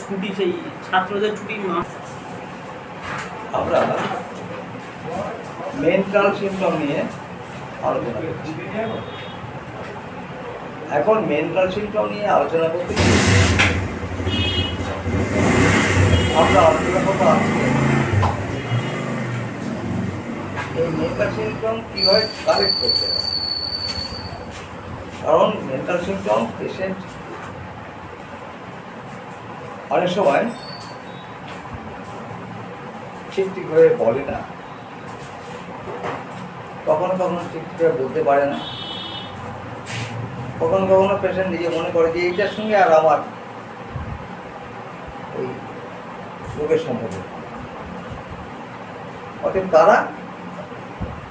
ছুটি, সেই ছাত্রদের ছুটির মাস। আমরা মেন্টাল সিমটম নিয়ে আলোচনা করছি। এখন মেন্টাল সিমটম নিয়ে আলোচনা করতে আমরা আলোচনা করবো আজকে এই মেন্টাল সিমটম কীভাবে কারেক্ট করতে হবে। কারণ মেন্টাল সিমটম পেশেন্ট অনেক সময় ঠিকভাবে বলে না, কখনো কখনো ঠিকভাবে বলতে পারে না, কখনো কখনো পেশেন্ট নিজে মনে করে যে এইটার সঙ্গে আর আমার ওই রোগের সম্পর্ক, অতএব তারা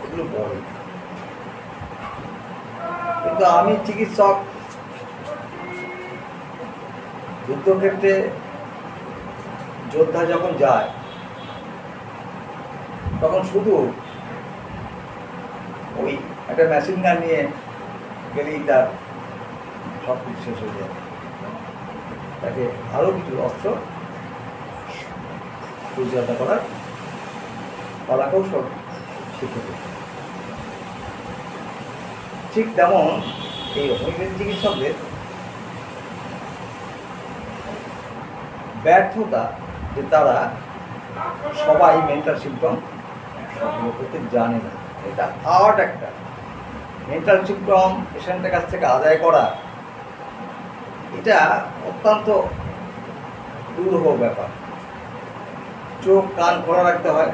এগুলো বলে। কিন্তু আমি চিকিৎসক, যুদ্ধক্ষেত্রে যোদ্ধা যখন যায় তখন শুধু ওই একটা মেশিন গান নিয়ে গেলেই তার সব কিছু শেষ হয়ে যায়। তাকে আরও কিছু অস্ত্র পরিচালনা করার কলাকৌশল শিখতে হবে। ঠিক তেমন এই হোমিওপ্যাথি চিকিৎসকদের ব্যর্থতা যে তারা সবাই মেন্টাল সিমটম সম্পর্ক করতে জানে না। এটা আর্ট একটা। মেন্টাল সিমটম পেশেন্টের কাছ থেকে আদায় করা এটা অত্যন্ত দুরূহ ব্যাপার। চোখ কান খোলা রাখতে হয়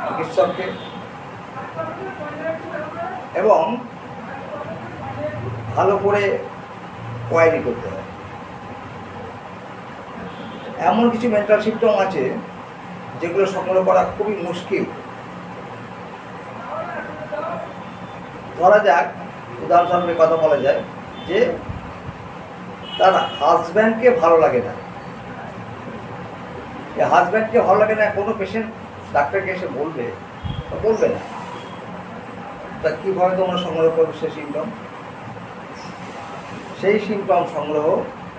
চিকিৎসককে, এবং ভালো করে কোয়ারি করতে হয়। এমন কিছু মেন্টাল সিমটম আছে যেগুলো সংগ্রহ করা খুবই মুশকিল। ধরা যাক, উদাহরণস্বরূপ কথা বলা যায় যে তার হাজব্যান্ডকে ভালো লাগে না। এই হাজব্যান্ডকে ভালো লাগে না কোনো পেশেন্ট ডাক্তারকে এসে বলবে না। তা কীভাবে তোমরা সংগ্রহ করবে সেই সিমটম? সেই সিমটম সংগ্রহ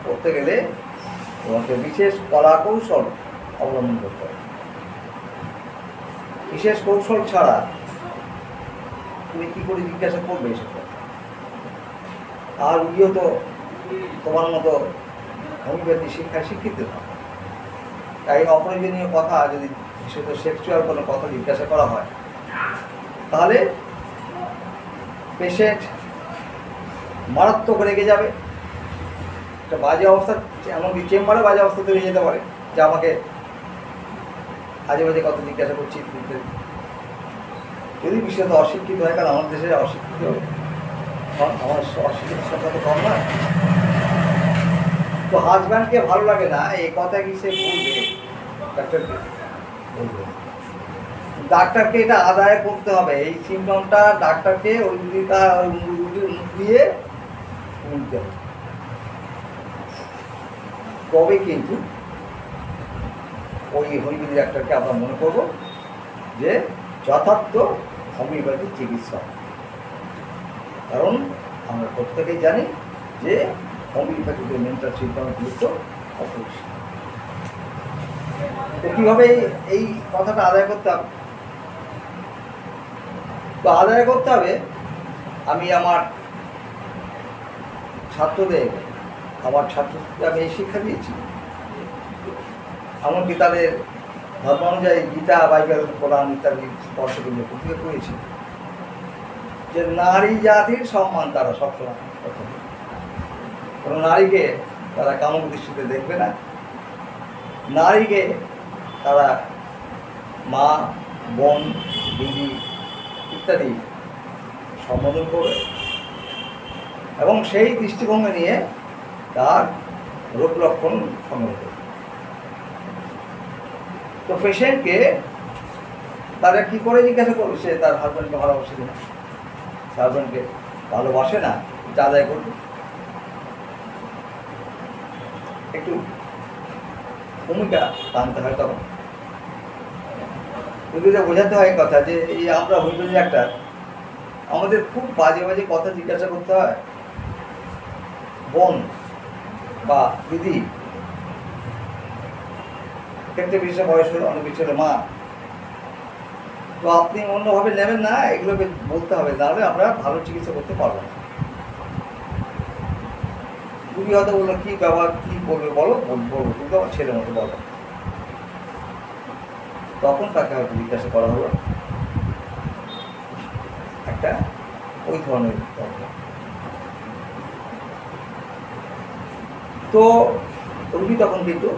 করতে গেলে তোমাকে বিশেষ কলা কৌশল অবলম্বন করতে হবে। বিশেষ কৌশল ছাড়া তুমি কী করে জিজ্ঞাসা করবে সেটা? আর রুগীও তো তোমার মতো হোমিওপ্যাথি শিক্ষায় শিক্ষিত না। তাই অপ্রয়োজনীয় কথা যদি বিশেষত সেক্সুয়াল কোনো কথা জিজ্ঞাসা করা হয় তাহলে পেশেন্ট মারাত্মক রেগে যাবে। একটা বাজে অবস্থা, এমনকি চেম্বারে বাজে অবস্থা তৈরি যেতে পারে যে আমাকে আজে বাজে কথা জিজ্ঞাসা করছি। যদি বিশেষত অশিক্ষিত হয়, কারণ আমাদের দেশে অশিক্ষিত, আমার অশিক্ষিত সংখ্যা তো কম নয়। তো হাজব্যান্ডকে ভালো লাগে না এই কথা কি সে বলবে ডাক্তারকে? বলবে। ডাক্তারকে এটা আদায় করতে হবে। এই সিমটমটা ডাক্তারকে ওই রুগীর মুখ দিয়ে শুনতে হবে, তবে কিন্তু ওই হোমিওপ্যাথি ডাক্তারকে আমরা মনে করব যে যথার্থ হোমিওপ্যাথি চিকিৎসক। কারণ আমরা প্রত্যেকেই জানি যে হোমিওপ্যাথিতে মেন্টাল সিমটমের গুরুত্ব অপরিসীম। তো কীভাবে এই কথাটা আদায় করতে হবে? তো আদায় করতে হবে, আমি আমার ছাত্রদের আমি এই শিক্ষা দিয়েছি। এমনকি তাদের ধর্ম অনুযায়ী গীতা, বাইবেল, কোরআন ইত্যাদি স্পর্শগুলো পুঁথিকে পড়েছি যে নারী জাতির সম্মান তারা সবসময় প্রথম। কোনো নারীকে তারা কামক দৃষ্টিতে দেখবে না। নারীকে তারা মা, বোন, দিদি ইত্যাদি সম্বোধন করবে, এবং সেই দৃষ্টিভঙ্গি নিয়ে তার রোগ লক্ষণ সংগ্রহ করবে। তো পেশেন্টকে তারা কী করে জিজ্ঞাসা করবে সে তার হাজব্যান্ডকে ভালোবাসে কিনা? হাজব্যান্ডকে ভালোবাসে না, এটা আদায় করবে। একটু ভূমিকা টানতে হয় তখন। রোগীদের বোঝাতে হয় কথা যে এই আমরা হোমিওপ্যাথি ডাক্তার, আমাদের খুব বাজে বাজে কথা জিজ্ঞাসা করতে হয়। বোন বা দিদি ক্ষেত্রে বিশেষ বয়স হলে অনেক বেশি হলে মা, তো আপনি অন্যভাবে নেবেন না, এগুলোকে বলতে হবে, তাহলে আমরা ভালো চিকিৎসা করতে পারবো না। তুমি হয়তো বললো কী ব্যবহার কী করবে বলো, বলবো তুমি তো আমার ছেলের মতো বলো। তখন তাকে হয়তো জিজ্ঞাসা করা হলো একটা ওই ধরনের কথা। তো রুগী তখন কিন্তু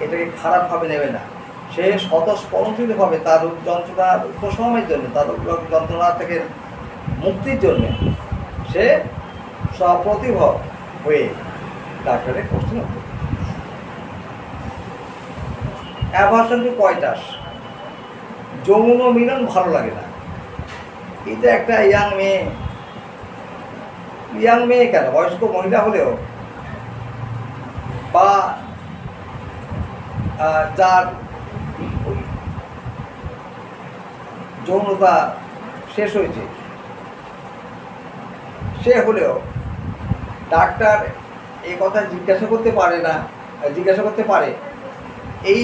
এটাকে খারাপভাবে নেবে না, সে স্বতঃস্ফূর্তভাবে তার রোগ যন্ত্রণার উপশমের জন্য, তার রোগ যন্ত্রণা থেকে মুক্তির জন্য সে সপ্রতিভ হয়ে ডাক্তারের কোশ্চেন উত্তর। অ্যাভারশন টু কয়টাস, যৌন মিলন ভালো লাগে না। এটা একটা ইয়াং মেয়ে কেন, বয়স্ক মহিলা হলেও বা যার যৌনতা শেষ হয়েছে সে হলেও ডাক্তার এই কথা জিজ্ঞাসা করতে পারে এই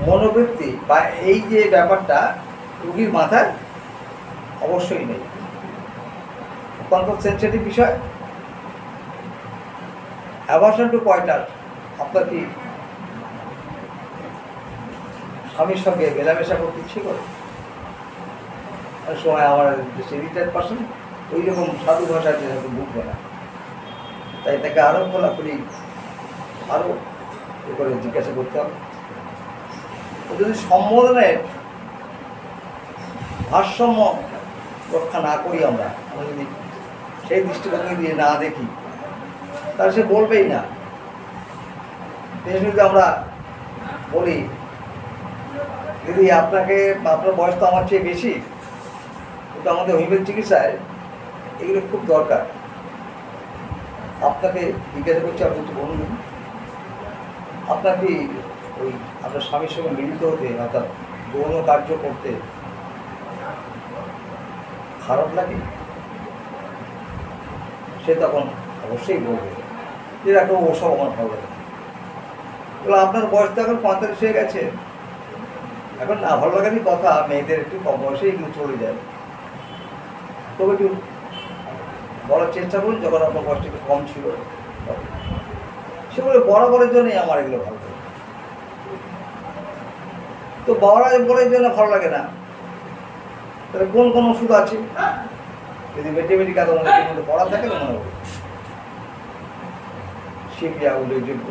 মনোবৃত্তি বা এই যে ব্যাপারটা রোগীর মাথায় অবশ্যই নেই। অত্যন্ত সেন্সিটিভ বিষয়। অ্যাভারশন টু কয়টাস, আপনার কি স্বামীর সঙ্গে মেলামেশা করতে ইচ্ছে করে? অনেক সময় আমার দেশে রিটায়ার্ড পার্সন ওই রকম সাধু ভাষায় হয়তো বুঝবে না, তাই তাকে আরও খোলাখুলি আরও এ করে জিজ্ঞাসা করতে হবে। যদি সম্বোধনের ভারসাম্য রক্ষা না করি, আমরা যদি সেই দৃষ্টিভঙ্গি দিয়ে না দেখি, তাহলে সে বলবেই না। যদি আমরা বলি দিদি আপনার বয়স তো আমার চেয়ে বেশি, কিন্তু আমাদের হোমিওপ্যাথি চিকিৎসায় এগুলো খুব দরকার, আপনাকে জিজ্ঞাসা করছি, আপনি একটু বলুন আপনার কি ওই আপনার স্বামীর সঙ্গে মিলিত হতে অর্থাৎ যৌন কার্য করতে খারাপ লাগে? সে তখন অবশ্যই বলবে যে দেখো ওসব আমার ভালো লাগে। বলে আপনার বয়স তো এখন 45 হয়ে গেছে, এখন না ভালো লাগারই কথা, মেয়েদের একটু কম বয়সে এগুলো চলে যায়। তবে একটু বলার চেষ্টা করুন যখন আপনার বয়সটা একটু কম ছিল। সেগুলো বরাবরের জন্যই আমার এগুলো ভালো লাগে। তো বরাবরের জন্য ভালো লাগে না, তাহলে কোন ওষুধ আছে? যদি ম্যাথমেটিক্যাল আমাদের মধ্যে পড়া থাকে তো মনে হবে শিপিয়া উল্লেখযোগ্য,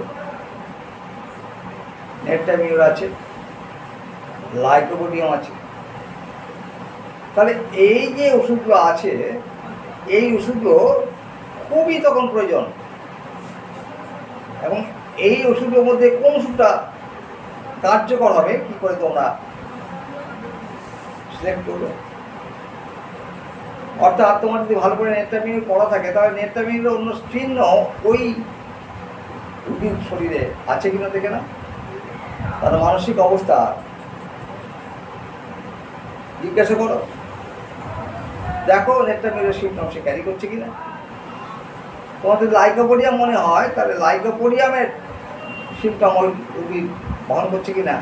নেটটামিউর আছে, লাইকোপোডিয়াম আছে। তাহলে এই যে ওষুধগুলো আছে, এই ওষুধগুলো খুবই তখন প্রয়োজন। এবং এই ওষুধগুলোর মধ্যে কোন ওষুধটা কার্যকর হবে কি করে তোমরা সিলেক্ট করবে? অর্থাৎ তোমার যদি ভালো করে নেটটামিউর পড়া থাকে, তাহলে নেটটামিউরের অন্য চিহ্ন ওই রোগীর শরীরে আছে কিনা দেখে না, তার মানসিক অবস্থা জিজ্ঞাসা করো, দেখো নেটটামিউরের সিমটম সে ক্যারি করছে কিনা। তোমার যদি লাইকোপোডিয়াম মনে হয়, তাহলে লাইকোপোডিয়ামের সিমটম ওই রোগী বহন করছে কিনা।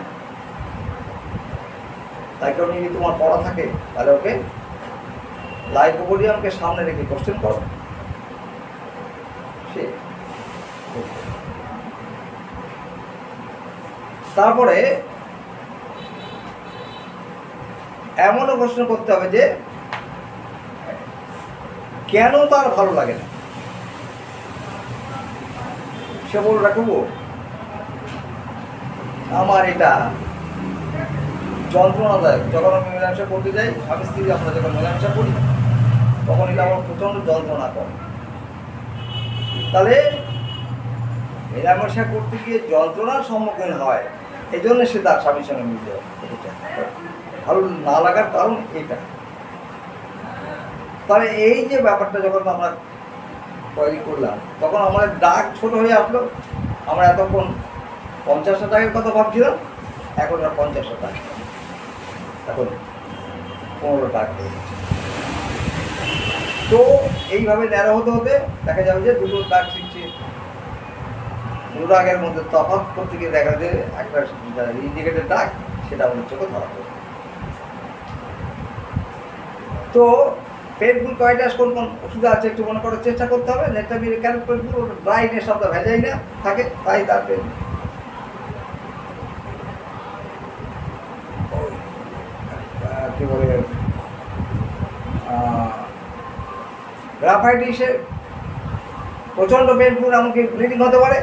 লাইকোপোডিয়াম যদি তোমার পড়া থাকে, তাহলে ওকে লাইকোপোডিয়ামকে সামনে রেখে কোশ্চেন করো, সে তারপরে এমনও প্রশ্ন করতে হবে যে কেন তার ভালো লাগে না। সে বলে রাখবো আমার এটা যন্ত্রণাদায়ক। যখন আমি মেলামেশা করতে যাই, স্বামী স্ত্রী আমরা যখন মেলামেশা করি, তখন এটা আমার প্রচণ্ড যন্ত্রণা করে। তাহলে মেলামেশা করতে গিয়ে যন্ত্রণার সম্মুখীন হয়, এই জন্য সে তার স্বামীর সঙ্গে মিলতে চায়। ভালো না লাগার কারণ এটা। তাহলে এই যে ব্যাপারটা যখন আমরা তৈরি করলাম, তখন আমাদের দাগ ছোট হয়ে আসলো। আমরা এতক্ষণ 50টা টাকার কথা ভাবছিলাম, এখন আর 50টা টাকা, এখন 15 টাকা হয়ে গেছে। তো এইভাবে ন্যারো হতে হতে দেখা যাবে যে দুটো দাগ শিখছে, অনুরাগের মধ্যে তফাৎ করতে গিয়ে দেখা যায় একটা ইন্ডিকেটেড ডাক সেটা আমাদের চোখে ধরা পড়ে। তো পেনফুল কয়টাস কোন কোন ওষুধ আছে একটু মনে করার চেষ্টা করতে হবে। নেট্রামির কেন পেনফুল ড্রাইনেস শব্দ ভেজাই না থাকে, তাই তার পেন কী বলে গ্রাফাইটিসে প্রচণ্ড পেনফুল, এমনকি ব্লিডিং হতে পারে।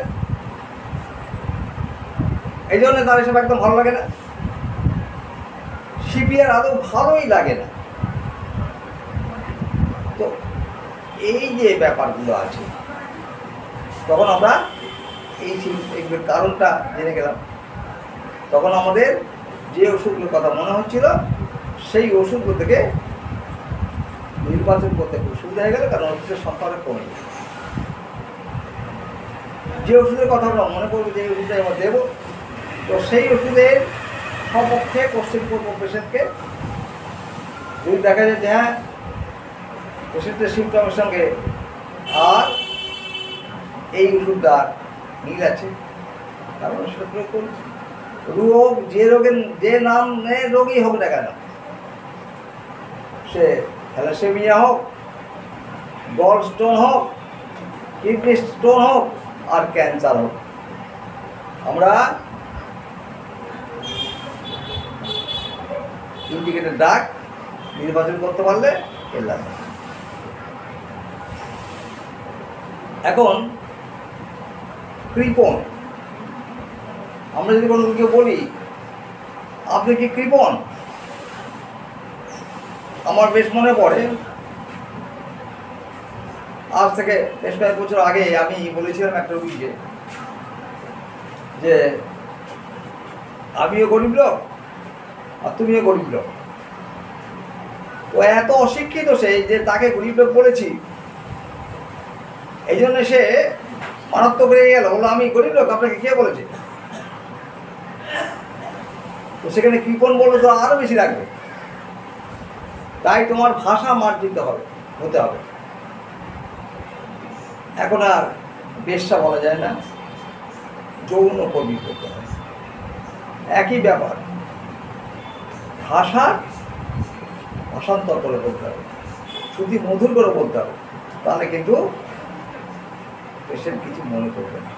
এই জন্য তার এসব একদম ভালো লাগে না। সিপিআর আদৌ ভালোই লাগে না। তো এই যে ব্যাপারগুলো আছে, তখন আমরা এইগুলোর কারণটা জেনে গেলাম। তখন আমাদের যে ওষুধগুলোর কথা মনে হচ্ছিল সেই ওষুধগুলো থেকে নির্বাচন করতে খুব সুবিধা হয়ে গেল, কারণ ওষুধের সংখ্যা কমে গেল। যে ওষুধের কথা আমরা মনে করবো যে ওষুধটা আমরা দেবো, তো সেই ওষুধের সপক্ষে কোশ্চেন করবো পেশেন্টকে। যদি দেখা যায় যে হ্যাঁ পেশেন্টের সিমটমের সঙ্গে আর এই ওষুধটা মিল আছে, তারপরে সেটা প্রয়োগ করুন। রোগ যে রোগের যে নামের রোগই হোক না কেন, সে থ্যালাসেমিয়া হোক, গল স্টোন হোক, কিডনি স্টোন হোক, আর ক্যান্সার হোক, আমরা ইন্ডিকেটেড ডাক নির্বাচন করতে পারলে এর লাভ। এখন কৃপণ, আমরা যদি কোনো রোগীকে বলি আপনি কি কৃপণ, আমার বেশ মনে পড়ে আজ থেকে বেশ কয়েক বছর আগে আমি বলেছিলাম একটা রোগীকে যে আমিও গরিব লোক আর তুমিও গরিব লোক। তো এত অশিক্ষিত সে যে তাকে গরিব লোক বলেছি, এই জন্য সে মারাত্মক রেগে গেল, বললো আমি গরিব লোক, আপনাকে কে বলেছে? তো সেখানে কৃপণ বললো তো আরও বেশি লাগবে। তাই তোমার ভাষা মার্জিত হতে হবে। এখন আর বেশ্যা বলা যায় না, যৌন কর্মী করতে হয়। একই ব্যাপার, ভাষান্তর করে বলতে হবে, শ্রুতি মধুর করে বলতে হবে, তাহলে কিন্তু পেশেন্ট কিছু মনে করবে না।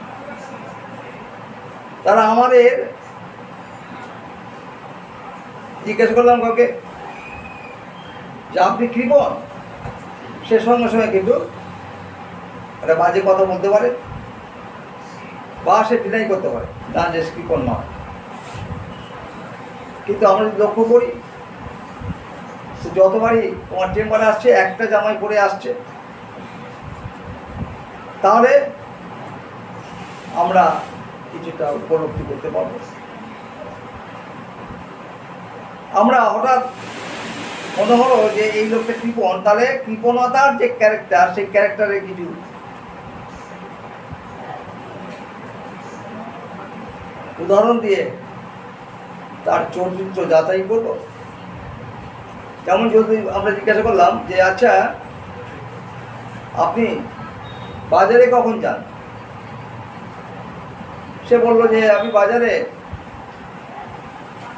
তারা আমাদের জিজ্ঞাসা করলাম কাউকে যে আপনি কৃপণ, সে সঙ্গে সঙ্গে কিন্তু একটা বাজে কথা বলতে পারে বা সে ডিনাই করতে পারে না যে কৃপণ নয়। কিন্তু আমরা যদি লক্ষ্য করি, সে যতবারই তোমার চেম্বারে আসছে একটা জামাই পরে আসছে, তাহলে আমরা কিছুটা উপলব্ধি করতে পারবো। আমরা হঠাৎ মনে হলো যে এই লোকটা কৃপণ, তাহলে কৃপণতার যে ক্যারেক্টার, সেই ক্যারেক্টারের কিছু উদাহরণ দিয়ে তার চরিত্র যাচাই করব। যেমন যদি আমরা জিজ্ঞাসা করলাম যে আচ্ছা আপনি বাজারে কখন যান, সে বললো যে আমি বাজারে,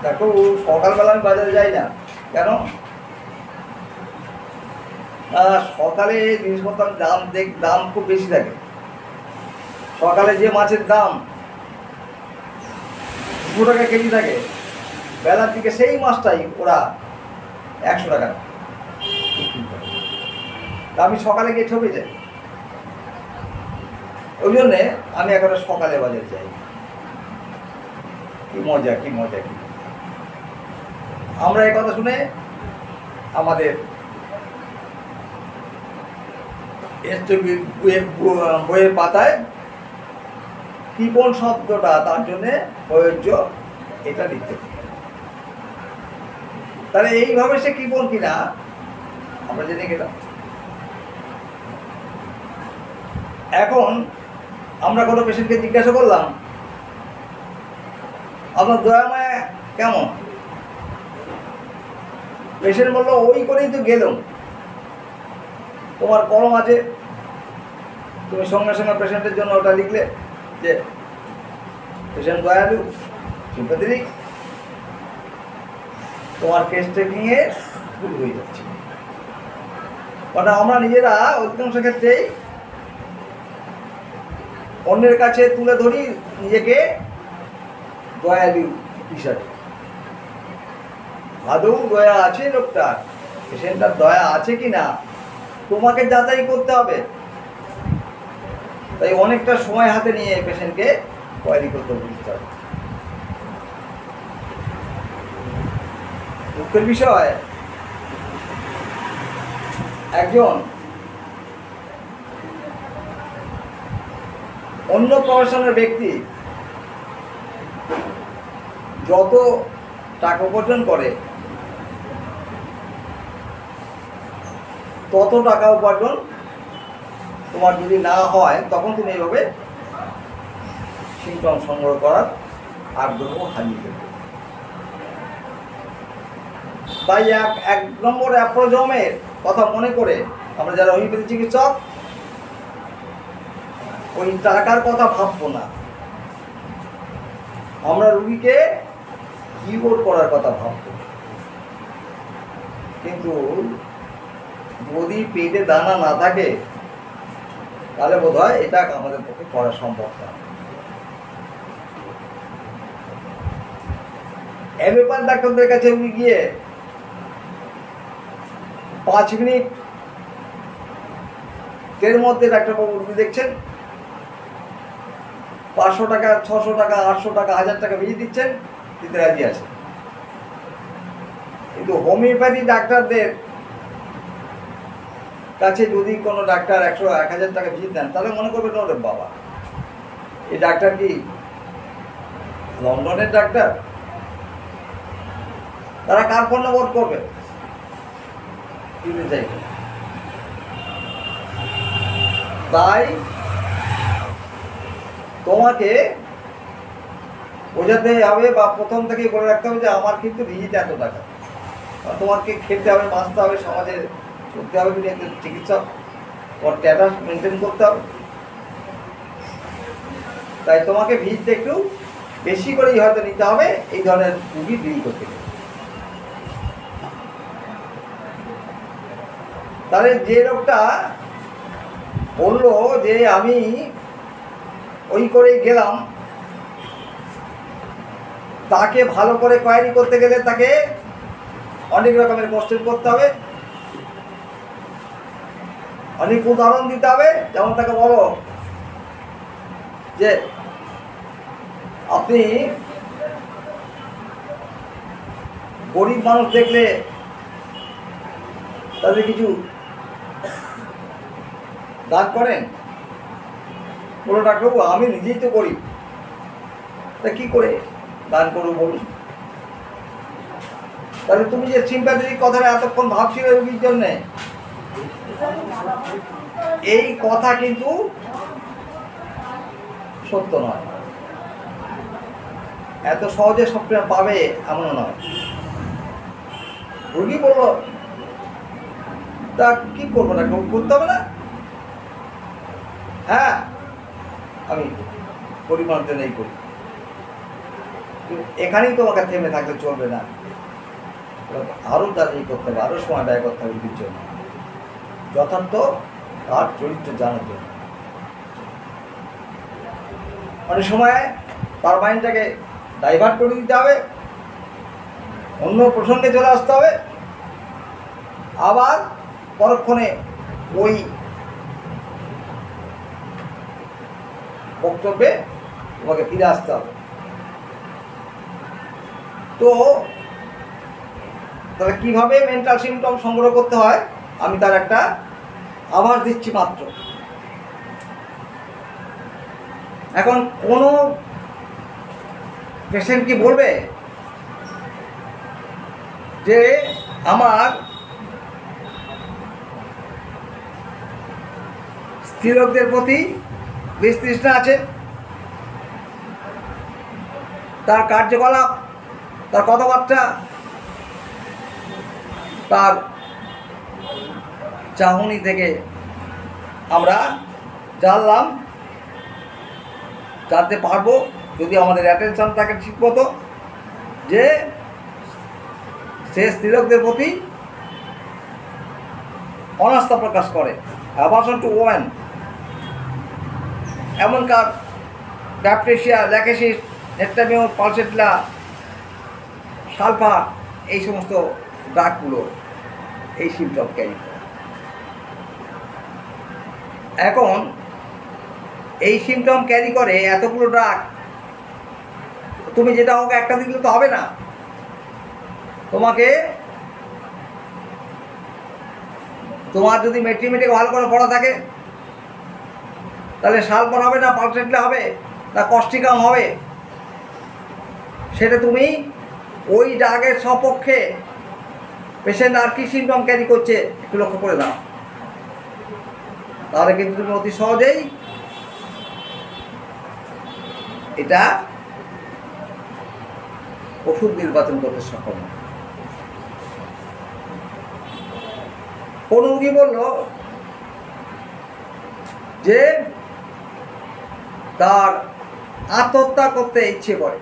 দেখো সকালবেলা আমি বাজারে যাই না। কেন? সকালে জিনিসপত্রের দাম খুব বেশি থাকে। সকালে যে মাছের দাম 200 টাকা কেজি থাকে, বেলার দিকে সেই মাছটাই ওরা 100 টাকা বিক্রি করে। তা আমি সকালে গিয়ে ঠকে যাই। ওই জন্যে আমি একেবারে সকালে বাজারে যাই। কি মজা, কি মজা, কি আমরা এই কথা শুনে আমাদের বইয়ের পাতায় কৃপণ শব্দটা তার জন্যে প্রযোজ্য, এটা লিখতে পারি। তাহলে এইভাবে সে কৃপণ কিনা আমরা জেনে গেলাম। এখন আমরা কোনো পেশেন্টকে জিজ্ঞাসা করলাম আপনার দয়া মায়া কেমন, পেশেন্ট বললো ওই করেই তো গেলাম। তোমার কলম আছে, তুমি সঙ্গে সঙ্গে পেশেন্টের জন্য ওটা লিখলে যে পেশেন্ট দয়ালু, সিম্প্যাথেটিক, তোমার কেস টেকিংয়ে ভুল হয়ে যাচ্ছে। কারণ আমরা নিজেরা অধিকাংশ ক্ষেত্রেই অন্যের কাছে তুলে ধরি নিজেকে দয়ালু হিসাবে। আদৌ দয়া আছে লোকটার, পেশেন্টটার দয়া আছে কি না তোমাকে যাচাই করতে হবে। তাই অনেকটা সময় হাতে নিয়ে পেশেন্টকে কোয়ারি করতে বুঝতে হবে। দুঃখের বিষয়, একজন অন্য প্রফেশনের ব্যক্তি যত টাকা উপার্জন করে তত টাকা উপার্জন তোমার যদি না হয় তখন তুমি এইভাবে সিমটম সংগ্রহ করার আগ্রহ হারিয়ে দেবে। তাই এক নম্বর অ্যাপ্রোজমের কথা মনে করে আমরা যারা হোমিওপ্যাথি চিকিৎসক ওই টাকার কথা ভাববো না, আমরা রুগীকে কিওর করার কথা ভাববো। কিন্তু যদি পেটে দানা না থাকে তাহলে বোধ হয় এটা আমাদের পক্ষে করা সম্ভব না। অ্যালোপ্যাথ ডাক্তারদের কাছে উনি গিয়ে 5 মিনিটের মধ্যে ডাক্তারবাবু রুগী দেখছেন, 500 টাকা, 600 টাকা, 800 টাকা, 1000 টাকা ভিজিট দিচ্ছেন, দিতে রাজি আছে। কিন্তু হোমিওপ্যাথি ডাক্তারদের কাছে যদি কোনো ডাক্তার 100-1000 টাকা ভিজিট দেন তাহলে মনে করবেন ওরে বাবা, এই ডাক্তার কি লন্ডনের ডাক্তার? তারা কার পণ্য বোধ করবে? তাই তোমাকে বোঝাতে হবে বা প্রথম থেকেই বলে রাখতে হবে যে আমার কিন্তু ভিজিট এত টাকা, তোমাকে খেতে হবে, বাঁচতে হবে, সমাজে চলতে হবে, তুমি একজন চিকিৎসক, ওর স্ট্যাটাস মেনটেন করতে হবে। তাই তোমাকে ভিজিট একটু বেশি করেই হয়তো নিতে হবে এই ধরনের রুগী ডিল করতে গেলে। তাহলে যে লোকটা বললো যে আমি ওই করেই গেলাম, তাকে ভালো করে কোয়ারি করতে গেলে তাকে অনেক রকমের কোশ্চেন করতে হবে, অনেক উদাহরণ দিতে হবে। যেমন তাকে বলো যে আপনি গরিব মানুষ দেখলে তাদের কিছু দান করেন? বলো ডাক্তারবাবু আমি নিজেই তো করি, তা কি করে দান করবো বলুন? তাহলে তুমি যে সিম্প্যাথেটিক কথাটা এতক্ষণ ভাবছিলে রোগীর জন্যে, এই কথা কিন্তু সত্য নয়। এত সহজে সবসময় পাবে এমন নয়। রোগী বললো তা কি করবো না, করতে হবে না? হ্যাঁ আমি পরিমাণ নেই করি। এখানেই তোমাকে থেমে থাকলে চলবে না, আরও তাড়াতাড়ি করতে হবে, আরও সময় ব্যয় করতে হবে রুগীর জন্য, যথার্থ তার চরিত্র জানার জন্য। অনেক সময় তার মাইন্ডটাকে ডাইভার্ট করে দিতে হবে, অন্য প্রসঙ্গে চলে আসতে হবে, আবার পরক্ষণে ওই বক্তব্যে তোমাকে ফিরে আসতে হবে। তো তাহলে কীভাবে মেন্টাল সিমটম সংগ্রহ করতে হয় আমি তার একটা আভাস দিচ্ছি মাত্র। এখন কোনো পেশেন্ট কি বলবে যে আমার স্ত্রীলোকদের প্রতি বিতৃষ্ণা আছে, তার কার্যকলাপ, তার কথাবার্তা, তার চাহনি থেকে আমরা জানতে পারবো যদি আমাদের অ্যাটেনশন থাকে ঠিক মতো, যে সে স্ত্রীলোকদের প্রতি অনাস্থা প্রকাশ করে, অ্যাভারশন টু ওমেন, এমনকার ব্যাপটেশিয়া, ল্যাকেসিস, নেট্টামিও, পালসেটলা, সালফার, এই সমস্ত ড্রাগগুলো এই সিমটম ক্যারি করে। এখন এই সিমটম ক্যারি করে এতগুলো ড্রাগ, তুমি যেটা হোক একটা দিলে তো হবে না, তোমার যদি ম্যাথমেটিক ভালো করে পড়া থাকে তাহলে সালফার হবে না পালসেটলা হবে না কস্টিকাম হবে, সেটা তুমি ওই ড্রাগের সপক্ষে পেশেন্ট আর কি সিমটম ক্যারি করছে একটু লক্ষ্য করে নাও, তাহলে কিন্তু তুমি অতি সহজেই এটা ওষুধ নির্বাচন করতে সক্ষম। কোন রোগী বলল যে তার আত্মহত্যা করতে ইচ্ছে করে,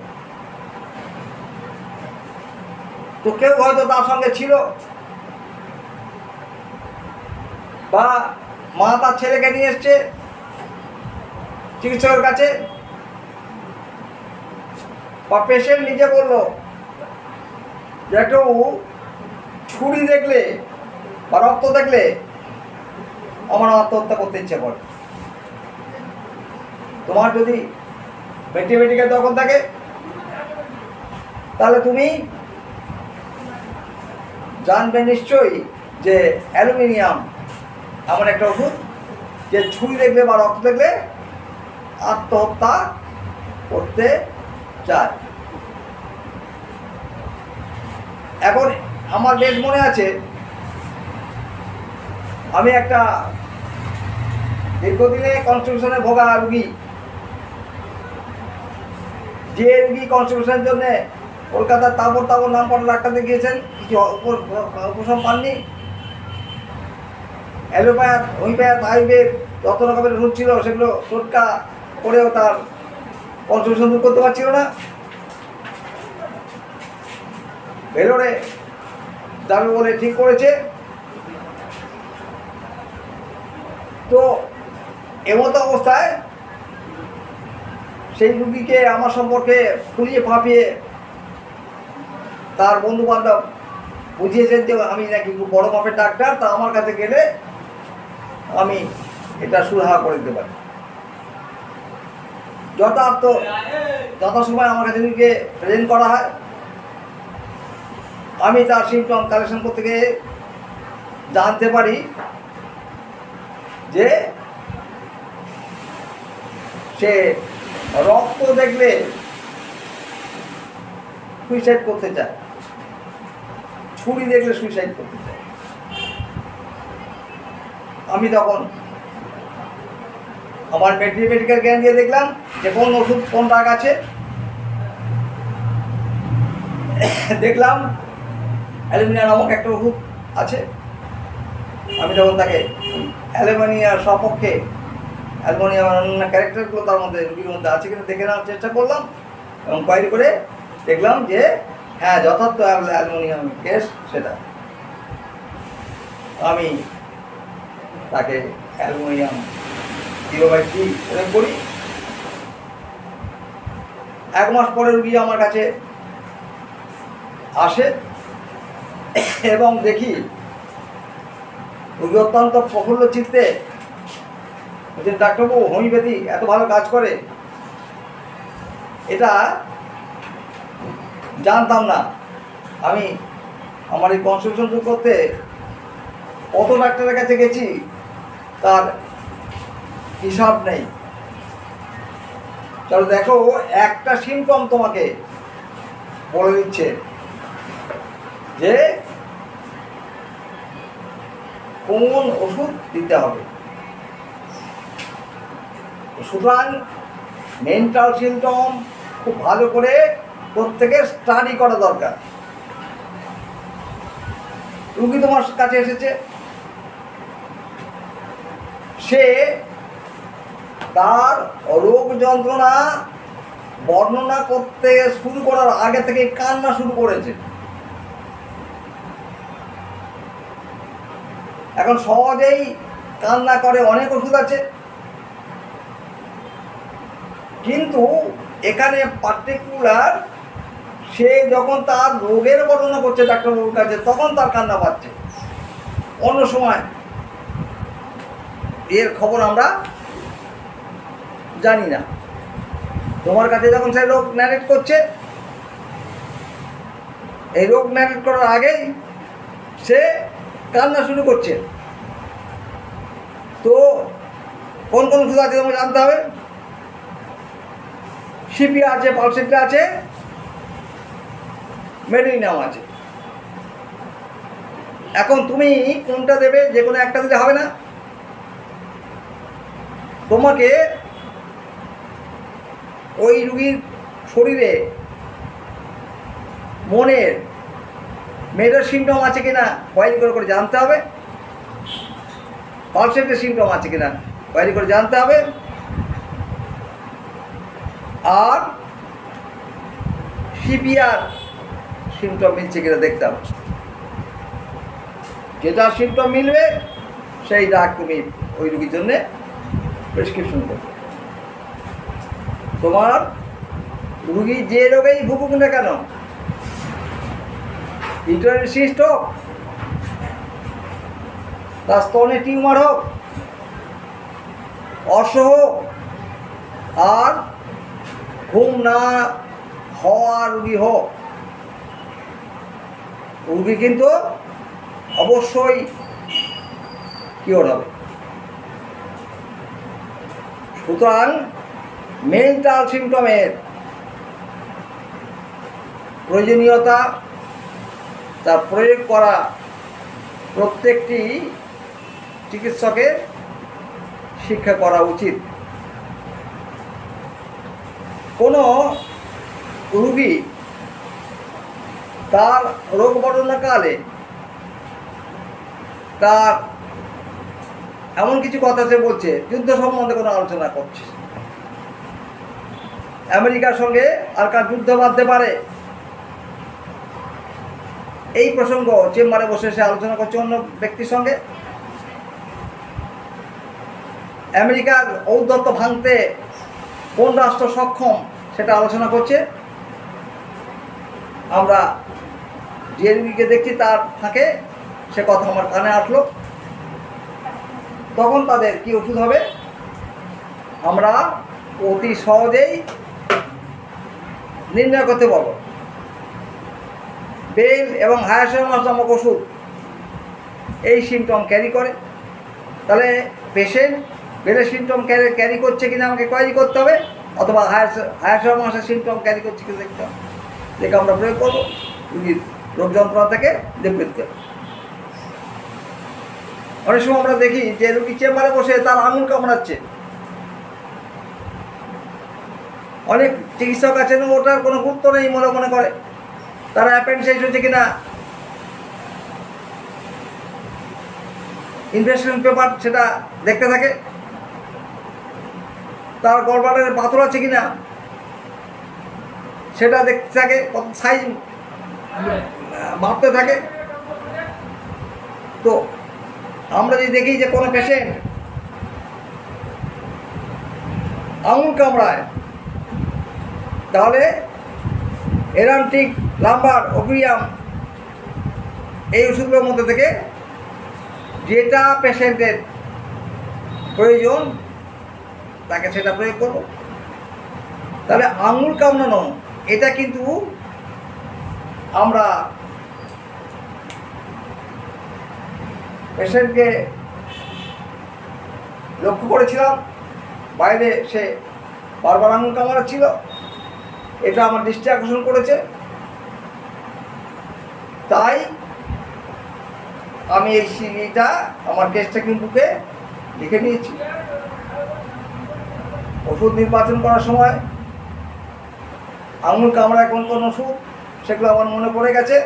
তো কেউ হয়তো তার সঙ্গে ছিল, বা মা তার ছেলেকে নিয়ে এসছে চিকিৎসকের কাছে, বা পেশেন্ট নিজে বলল যে একটু ছুরি দেখলে বা রক্ত দেখলে আমার আত্মহত্যা করতে ইচ্ছে করে। তোমার যদি ম্যাথমেটিক্যাল দখল থাকে তাহলে তুমি জানবে নিশ্চয়ই যে অ্যালুমিনিয়াম এমন একটা ওষুধ যে ছুরি দেখলে বা রক্ত দেখলে আত্মহত্যা করতে চায়। এখন আমার বেশ মনে আছে, আমি একটা দীর্ঘদিনে কনস্টিটিউশনে ভোগা রুগী, যে রুগী কনস্টিটিউশনের জন্য কলকাতার তাবর নাম করা ডাক্তার গিয়েছেন, কিছু উপশম পাননি, অ্যালোপ্যাথ, হোমিওপ্যাথ, আয়ুর্বেদ যত রকমের ওষুধ ছিল সেগুলো টোটকা করেও তার কনস্টিটিউশন দূর করতে পারছিল না। ভেলোরে যাবে বলে ঠিক করেছে। তো এমতো অবস্থায় সেই রুগীকে আমার সম্পর্কে ফুলিয়ে ফাঁপিয়ে তার বন্ধু বান্ধব বুঝিয়েছেন যে আমি নাকি খুব বড় মাপের ডাক্তার, তা আমার কাছে গেলে আমি এটা সুরাহা করে দিতে পারি। যথাসময় আমার কাছে রুগীকে প্রেজেন্ট করা হয়, আমি তার সিমটম কালেকশন করতে গিয়ে জানতে পারি যে সে রক্ত দেখলে সুইসাইড করতে চায়, ছুরি দেখলে সুইসাইড করতে চায়। আমি তখন আমার মেডিকেল জ্ঞান দিয়ে দেখলাম যে কোন ওষুধ কোন ডাক আছে, দেখলাম অ্যালুমিনিয়াম নামক একটা ওষুধ আছে। আমি তখন তাকে অ্যালুমিনিয়ার সপক্ষে অ্যালুমিনিয়ামের অন্যান্য ক্যারেক্টারগুলো তার মধ্যে রুগীর মধ্যে আছে কিনা দেখে নেওয়ার চেষ্টা করলাম, এবং কোয়ারি করে দেখলাম যে হ্যাঁ যথার্থ অ্যালুমিনিয়াম কেস সেটা। আমি তাকে অ্যালুমিনিয়াম 0/3 প্রয়োগ করি। 1 মাস পরে রুগী আমার কাছে আসে এবং দেখি রুগী অত্যন্ত প্রফুল্ল চিত্তে বলছেন, ডাক্তারবাবু হোমিওপ্যাথি এত ভালো কাজ করে এটা জানতাম না। আমি আমার এই কনসালটেশন করতে কত ডাক্তারের কাছে গেছি তার হিসাব নেই। চলো দেখো, একটা সিমটম তোমাকে বলে দিচ্ছে যে কোন ওষুধ দিতে হবে। সুতরাং মেন্টাল সিমটম খুব ভালো করে প্রত্যেকের স্টাডি করা দরকার। রুগী তোমার কাছে এসেছে, সে তার রোগ যন্ত্রণা বর্ণনা করতে শুরু করার আগে থেকে কান্না শুরু করেছে। এখন সহজেই কান্না করে, অনেক ওষুধ আছে, কিন্তু এখানে পার্টিকুলার সে যখন তার রোগের বর্ণনা করছে ডাক্তারবাবুর কাছে তখন তার কান্না পাচ্ছে। অন্য সময় এর খবর আমরা জানি না। তোমার কাছে যখন সে রোগ ন্যারেট করছে, এই রোগ ন্যারেট করার আগেই সে কান্না শুরু করছে। তো কোন কোন ওষুধ আছে তোমাকে জানতে হবে। সিপিয়া আছে, পালসেট্রা আছে, মেডিনাম আছে। এখন তুমি কোনটা দেবে? যে কোনো একটা দিলে হবে না। তোমাকে ওই রুগীর শরীরে মনের মেজর সিমটম আছে কিনা কোয়ারি করে জানতে হবে, পালসেটের সিমটম আছে কিনা কোয়ারি করে জানতে হবে, আর সিপিআর সিমটম মিলছে কিনা দেখতে হবে। যেটা সিমটম মিলবে সেই ডাক তুমি ওই রুগীর জন্যে প্রেসক্রিপশন করবে। তোমার রুগী যে রোগেই ভুগুক না কেন, ইন্টারনাল সিস্ট হোক, তার স্তনে টিউমার হোক, অর্শ হোক, আর ঘুম না হওয়া রুগী হোক, রুগী কিন্তু অবশ্যই কিওর হবে। সুতরাং মেন্টাল সিমটমের প্রয়োজনীয়তা, তার প্রয়োগ করা প্রত্যেকটি চিকিৎসকের শিক্ষা করা উচিত। কোনো রুগী তার রোগ বর্ণনাকালে তার এমন কিছু কথা সে বলছে, যুদ্ধ সম্বন্ধে কোনো আলোচনা করছে, আমেরিকার সঙ্গে আর কার যুদ্ধ বাঁধতে পারে, এই প্রসঙ্গ চেম্বারে বসে সে আলোচনা করছে অন্য ব্যক্তির সঙ্গে। আমেরিকার ঔদ্ধত্য ভাঙতে কোন রাষ্ট্র সক্ষম সেটা আলোচনা করছে। আমরা যে রুগীকে দেখছি তার ফাঁকে সে কথা আমার কানে আসলো, তখন তাদের কি ওষুধ হবে আমরা অতি সহজেই নির্ণয় করতে পারবো। বেল এবং হায়াসোমাস নামক ওষুধ এই সিমটম ক্যারি করে, তাহলে পেশেন্ট বেলের সিমটম ক্যারি করছে কিনা আমাকে কোয়ারি করতে হবে, অথবা হায়াসোমাসের সিমটম ক্যারি করছে কিনা দেখতে হবে, দেখে আমরা প্রয়োগ করবো, রুগীর রোগ যন্ত্রণা থেকে নিবৃত্ত। অনেক সময় আমরা দেখি যে রুগী চেম্বারে বসে তার আঙুল কামড়াচ্ছে, অনেক চিকিৎসক আছেন ওটার কোনো গুরুত্ব নেই মনে করে, তারা অ্যাপেন্ডিসাইটিস হচ্ছে কিনা ইনভেস্টিগেশন পেপার সেটা দেখতে থাকে, তার গলব্লাডারে পাথর আছে কিনা সেটা দেখতে থাকে, কত সাইজ মাপতে থাকে। তো আমরা যদি দেখি যে কোনো পেশেন্ট আঙুল কামড়ায়, তাহলে এরান্টিক, লাম্বার, ওপিয়াম এই ওষুধগুলোর মধ্যে থেকে যেটা পেশেন্টের প্রয়োজন তাকে সেটা প্রয়োগ করব। তাহলে আঙুল কামড়ানো এটা কিন্তু আমরা পেশেন্টকে লক্ষ্য করেছিলাম, বাইরে সে বারবার আঙুল কামড়াচ্ছিল, এটা আমার দৃষ্টি আকর্ষণ করেছে, তাই আমি এই সিডিটা আমার কেসটা বুকে লিখে নিয়েছি। ওষুধ নির্বাচন করার সময় আঙুল কামড়ায় কোন কোন ওষুধ সেগুলো আমার মনে পড়ে গেছে,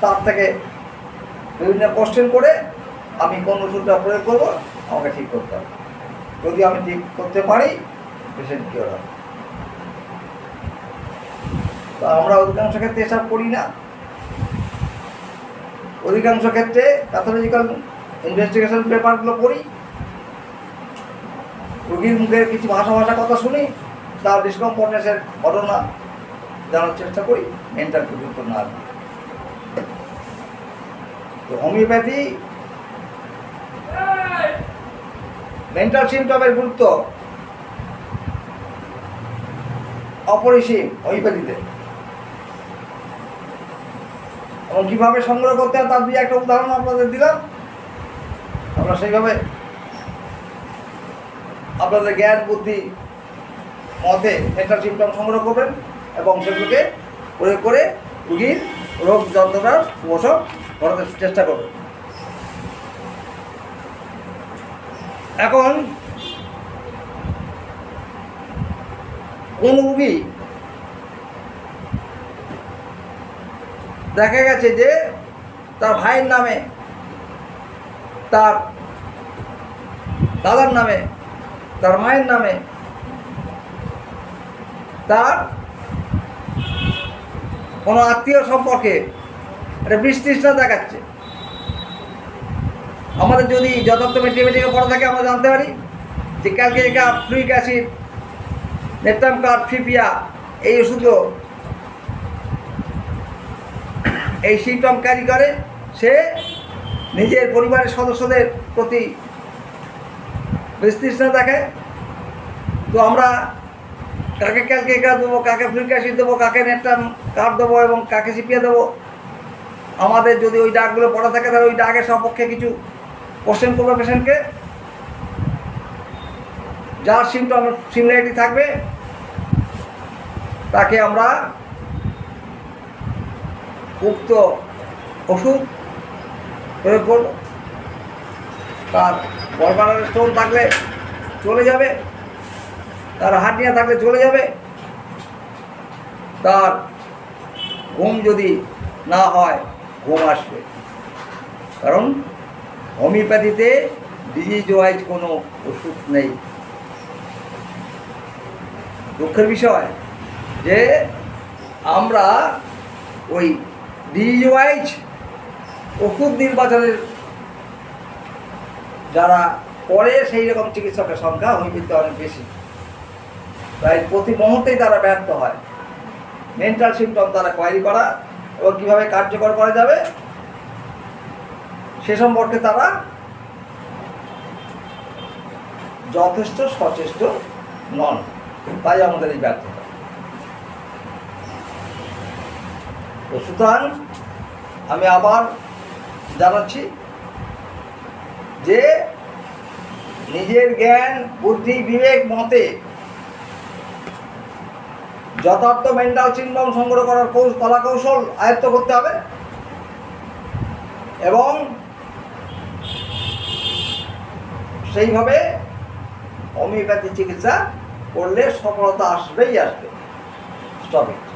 তার থেকে বিভিন্ন কোশ্চেন করে আমি কোন ওষুধটা প্রয়োগ করবো আমাকে ঠিক করতে হবে। যদি আমি ঠিক করতে পারি পেশেন্ট কিওর হবে। তো আমরা অধিকাংশ ক্ষেত্রে এসব করি না। অধিকাংশ ক্ষেত্রে প্যাথোলজিক্যাল ইনভেস্টিগেশন পেপারগুলো পড়ি, রোগীর মুখের কিছু ভাষা কথা শুনি, তার ডিসকমফর্টনেসের ঘটনা জানার চেষ্টা করি, মেন্টাল ট্রিটমেন্ট না। তো হোমিওপ্যাথি মেন্টাল সিমটমের গুরুত্ব অপরিসীম হোমিওপ্যাথিতে, এবং কীভাবে সংগ্রহ করতে হয় তার দিয়ে একটা উদাহরণ আপনাদের দিলাম। আমরা সেইভাবে আপনাদের জ্ঞান বুদ্ধি মতে মেন্টাল সিমটম সংগ্রহ করবেন এবং সেগুলোকে প্রয়োগ করে রোগীর রোগ যন্ত্রণার উপশম করাতে চেষ্টা করবেন। এখন কোন রোগী দেখা গেছে যে তার ভাইয়ের নামে, তার দাদার নামে, তার মায়ের নামে তার কোনো আত্মীয় সম্পর্কে একটা বিতৃষ্ণা দেখাচ্ছে। আমাদের যদি যথার্থ ম্যাথমেটিকে পড়া থাকে আমরা জানতে পারি যে ক্যালকেরিকা, ফ্লুইক অ্যাসিড, নেট্রাম কার্ড, ফিপিয়া, এই ওষুধগুলো এই সিমটম ক্যারি করে। সে নিজের পরিবারের সদস্যদের প্রতি বিতৃষ্ণা দেখায়। তো আমরা কাকে ক্যালকেরিকা দেবো, কাকে ফ্লুইক অ্যাসিড দেবো, কাকে নেট্রাম কার্ড দেবো এবং কাকে সিপিয়া দেবো, আমাদের যদি ওই ডাকগুলো পড়া থাকে তাহলে ওই ডাকের সপক্ষে কিছু কোশ্চেন করবে পেশেন্টকে, যার সিমটম সিমিলারিটি থাকবে তাকে আমরা উক্ত ওষুধ প্রয়োগ করব। তার গলব্লাডার স্টোন থাকলে চলে যাবে, তার হার্নিয়া থাকলে চলে যাবে, তার ঘুম যদি না হয় ঘুম আসবে। কারণ হোমিওপ্যাথিতে ডিজিজ ওয়াইজ কোনো ওষুধ নেই। দুঃখের বিষয় যে আমরা ওই ডিজিজ ওয়াইজ ওষুধ নির্বাচনের যারা করে সেই রকম চিকিৎসকের সংখ্যা হোমিওপ্যাথিতে অনেক বেশি, তাই প্রতি মুহূর্তেই তারা ব্যর্থ হয় মেন্টাল সিমটম তারা কোয়ারি করা এবং কীভাবে কার্যকর করা যাবে সে সম্পর্কে তারা যথেষ্ট সচেষ্ট নন, তাই আমাদের এই ব্যর্থতা। তো সুতরাং আমি আবার জানাচ্ছি যে নিজের জ্ঞান বুদ্ধি বিবেক মতে যথার্থ মেন্টাল সিমটম সংগ্রহ করার কলা কৌশল আয়ত্ত করতে হবে এবং সেইভাবে হোমিওপ্যাথি চিকিৎসা করলে সফলতা আসবেই আসবে। Stop it.